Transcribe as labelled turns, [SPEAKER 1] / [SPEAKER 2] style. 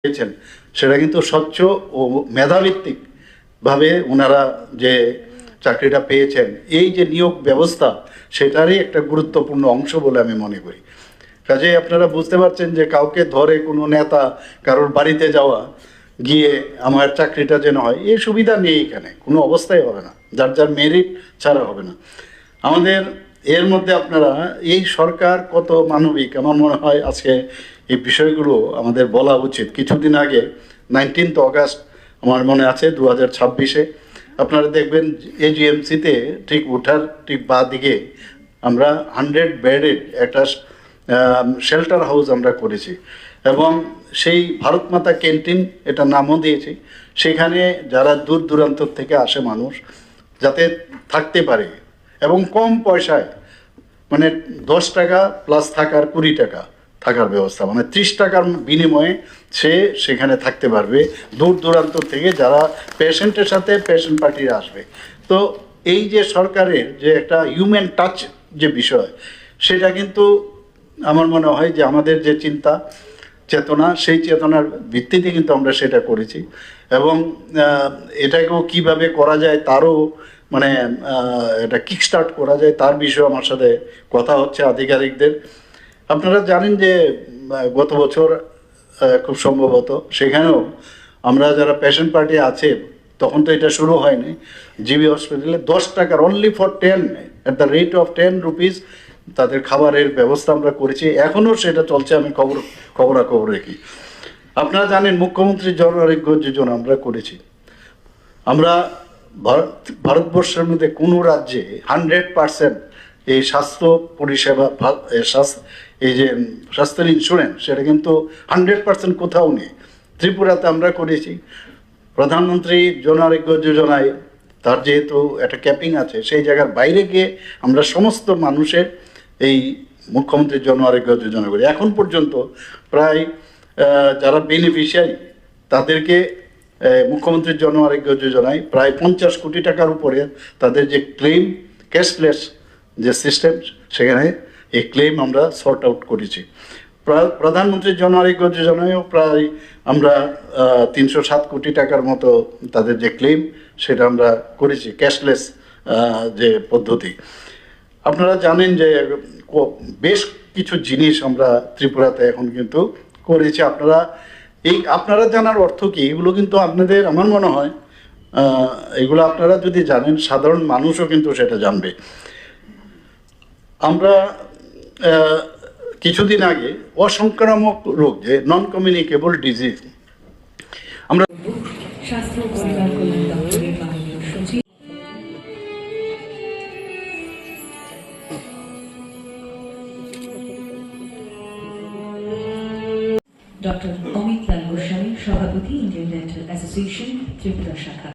[SPEAKER 1] পেয়েছেন সেটা কিন্তু স্বচ্ছ ও মেধাভিত্তিক ভাবে ওনারা যে চাকরিটা পেয়েছেন, এই যে নিয়োগ ব্যবস্থা সেটারই একটা গুরুত্বপূর্ণ অংশ বলে আমি মনে করি। কাজে আপনারা বুঝতে পারছেন যে কাউকে ধরে কোনো নেতা কারোর বাড়িতে যাওয়া, গিয়ে আমার চাকরিটা যেন হয়, এই সুবিধা নেই, এখানে কোনো অবস্থায় হবে না, যার যার মেরিট ছাড়া হবে না। আমাদের এর মধ্যে আপনারা এই সরকার কত মানবিক, আমার মনে হয় আজকে এই বিষয়গুলো আমাদের বলা উচিত। কিছুদিন আগে 19 অগাস্ট আমার মনে আছে 2026-এ আপনারা দেখবেন এজিএমসিতে ঠিক ওঠার ঠিক বাঁ দিকে আমরা 100 বেডেড একটা শেল্টার হাউস আমরা করেছি, এবং সেই ভারত মাতা ক্যান্টিন এটা নামও দিয়েছি। সেখানে যারা দূর দূরান্ত থেকে আসে মানুষ যাতে থাকতে পারে, এবং কম পয়সায়, মানে 10 টাকা প্লাস থাকার 20 টাকা থাকার ব্যবস্থা, মানে 30 টাকার বিনিময়ে সে সেখানে থাকতে পারবে দূর দূরান্ত থেকে যারা পেশেন্টের সাথে পেশেন্ট পার্টিরা আসবে। তো এই যে সরকারের যে একটা হিউম্যান টাচ যে বিষয়, সেটা কিন্তু আমার মনে হয় যে আমাদের যে চিন্তা চেতনা, সেই চেতনার ভিত্তিতে কিন্তু আমরা সেটা করেছি, এবং এটাকেও কিভাবে করা যায় তারও মানে এটা কিকস্টার্ট করা যায় তার বিষয়ে আমার সাথে কথা হচ্ছে আধিকারিকদের। আপনারা জানেন যে গত বছর খুব সম্ভবত সেখানেও আমরা যারা পেশেন্ট পার্টি আছে, তখন তো এটা শুরু হয়নি, জিবি হসপিটালে 10 টাকার only for 10 at the rate of 10 rupees তাদের খাবারের ব্যবস্থা আমরা করেছি, এখনও সেটা চলছে, আমি খবরাখবর রেখি। আপনারা জানেন মুখ্যমন্ত্রী জন আরোগ্য যোজনা আমরা করেছি। আমরা ভারতবর্ষের মধ্যে কোনো রাজ্যে 100% এই স্বাস্থ্য পরিষেবা, এই যে স্বাস্থ্যের ইন্স্যুরেন্স, সেটা কিন্তু 100% কোথাও নেই। ত্রিপুরাতে আমরা করেছি। প্রধানমন্ত্রী জন আরোগ্য যোজনায় তার যেহেতু একটা ক্যাপিং আছে, সেই জায়গার বাইরে গিয়ে আমরা সমস্ত মানুষের এই মুখ্যমন্ত্রী জন আরোগ্য যোজনা করি। এখন পর্যন্ত প্রায় যারা বেনিফিশিয়ারি তাদেরকে মুখ্যমন্ত্রী জন আরোগ্য যোজনায় প্রায় 50 কোটি টাকার উপরে তাদের যে ক্লেম, ক্যাশলেস যে সিস্টেম, সেখানে এই ক্লেম আমরা সর্ট আউট করেছি। প্রধানমন্ত্রী জন আরোগ্য যোজনায়ও প্রায় আমরা 307 কোটি টাকার মতো তাদের যে ক্লেম, সেটা আমরা করেছি ক্যাশলেস যে পদ্ধতি। আপনারা জানেন যে বেশ কিছু জিনিস আমরা ত্রিপুরাতে এখন কিন্তু করেছি। আপনারা জানার অর্থ কি, এগুলো কিন্তু আপনাদের, আমার মনে হয় এগুলো আপনারা যদি জানেন, সাধারণ মানুষও কিন্তু সেটা জানবে। আমরা কিছুদিন আগে অসংক্রামক রোগ, যে নন কমিউনিকেবল ডিজিজ, আমরা স্বাস্থ্য ও পরিবার কল্যাণ দপ্তরের মাননীয় সচিব ডক্টর অমিত লাল গোস্বামী, সভাপতি, ইন্ডিয়ান ডেন্টাল অ্যাসোসিয়েশন ত্রিপুরা শাখা।